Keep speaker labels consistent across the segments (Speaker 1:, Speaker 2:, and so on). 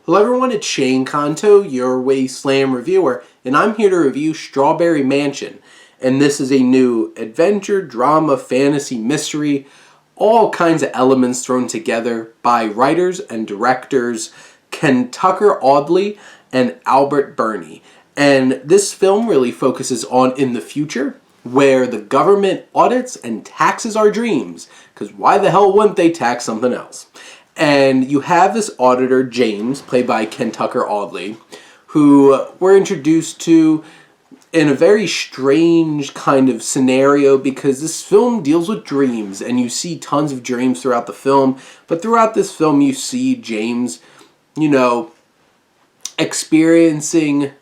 Speaker 1: Hello everyone, it's Shane Kanto, your Wasteland reviewer, and I'm here to review Strawberry Mansion. And this is a new adventure, drama, fantasy, mystery, all kinds of elements thrown together by writers and directors Kentucker Audley and Birney. And this film really focuses on in the future, where the government audits and taxes our dreams, because why the hell wouldn't they tax something else? And you have this auditor, James, played by Kentucker Audley, who we're introduced to in a very strange kind of scenario because this film deals with dreams, and you see tons of dreams throughout the film. But throughout this film, you see James, experiencing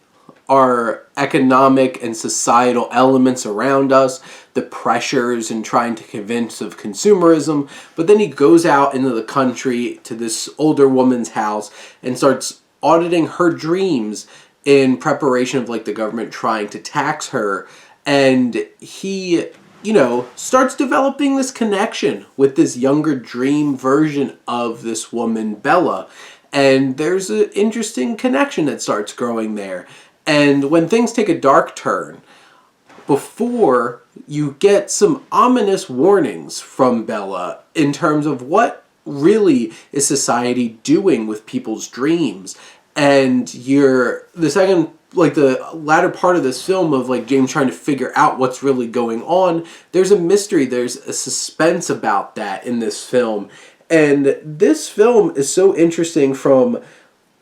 Speaker 1: our economic and societal elements around us, the pressures and trying to convince of consumerism. But then he goes out into the country to this older woman's house and starts auditing her dreams in preparation of the government trying to tax her. And he, starts developing this connection with this younger dream version of this woman, Bella. And there's an interesting connection that starts growing there. And when things take a dark turn, before you get some ominous warnings from Bella in terms of what really is society doing with people's dreams. And the latter part of this film of James trying to figure out what's really going on, there's a mystery, there's a suspense about that in this film. And this film is so interesting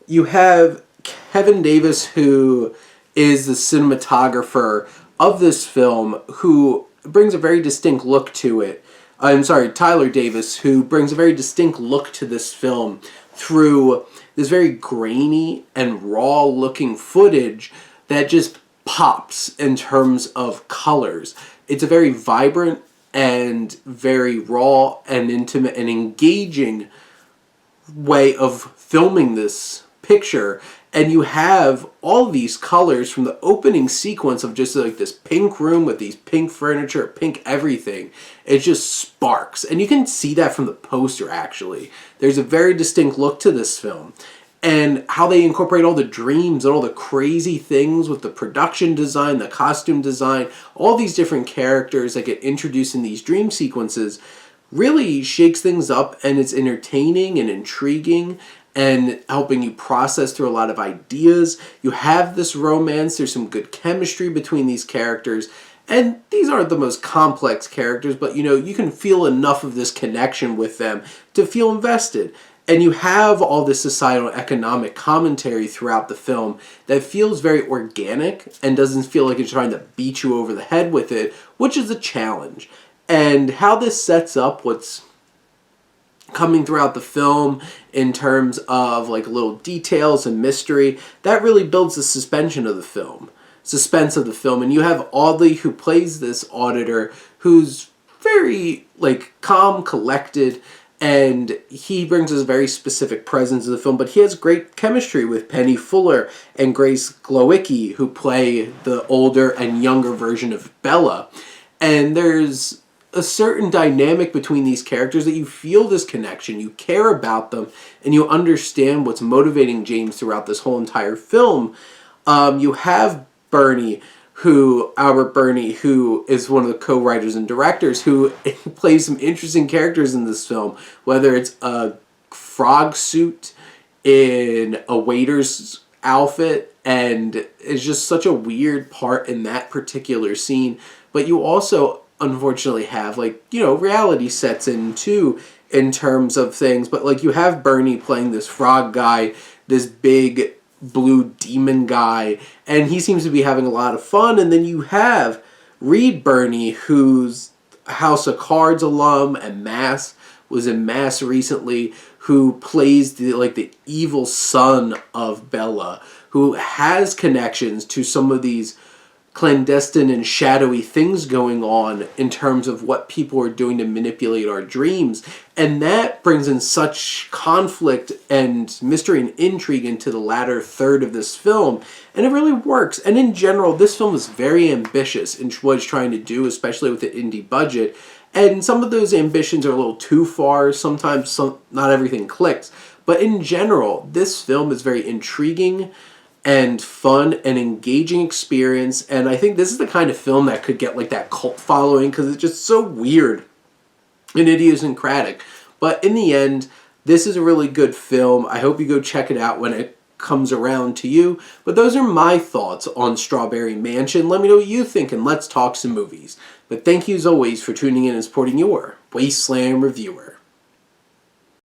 Speaker 1: you have Kevin Davis, who is the cinematographer of this film, who brings a very distinct look to it. Tyler Davis, who brings a very distinct look to this film through this very grainy and raw looking footage that just pops in terms of colors. It's a very vibrant and very raw and intimate and engaging way of filming this picture. And you have all these colors from the opening sequence of just this pink room with these pink furniture, pink everything. It just sparks. And you can see that from the poster, actually. There's a very distinct look to this film. And how they incorporate all the dreams and all the crazy things with the production design, the costume design, all these different characters that get introduced in these dream sequences really shakes things up, and it's entertaining and intriguing and helping you process through a lot of ideas. You have this romance, there's some good chemistry between these characters, and these aren't the most complex characters, but you can feel enough of this connection with them to feel invested. And you have all this societal economic commentary throughout the film that feels very organic and doesn't feel like it's trying to beat you over the head with it, which is a challenge. And how this sets up what's coming throughout the film in terms of little details and mystery, that really builds the suspense of the film. And you have Audley, who plays this auditor, who's very calm, collected, and he brings us a very specific presence to the film. But he has great chemistry with Penny Fuller and Grace Glowicki, who play the older and younger version of Bella. And there's a certain dynamic between these characters that you feel this connection, you care about them, and you understand what's motivating James throughout this whole entire film. You have Albert Birney, who is one of the co-writers and directors, who plays some interesting characters in this film, whether it's a frog suit in a waiter's outfit, and it's just such a weird part in that particular scene. But you also unfortunately have reality sets in too in terms of things, but you have Birney playing this frog guy, this big blue demon guy, and he seems to be having a lot of fun. And then you have Birney, who's House of Cards alum and was in Mass recently, who plays the evil son of Bella, who has connections to some of these clandestine and shadowy things going on in terms of what people are doing to manipulate our dreams. And that brings in such conflict and mystery and intrigue into the latter third of this film. And it really works. And in general, this film is very ambitious in what it's trying to do, especially with the indie budget. And some of those ambitions are a little too far. Sometimes not everything clicks. But in general, this film is very intriguing and fun and engaging experience, and I think this is the kind of film that could get like that cult following because it's just so weird and idiosyncratic. But in the end, this is a really good film. I hope you go check it out when it comes around to you. But those are my thoughts on Strawberry Mansion. Let me know what you think, and let's talk some movies. But thank you as always for tuning in and supporting your Wasteland reviewer.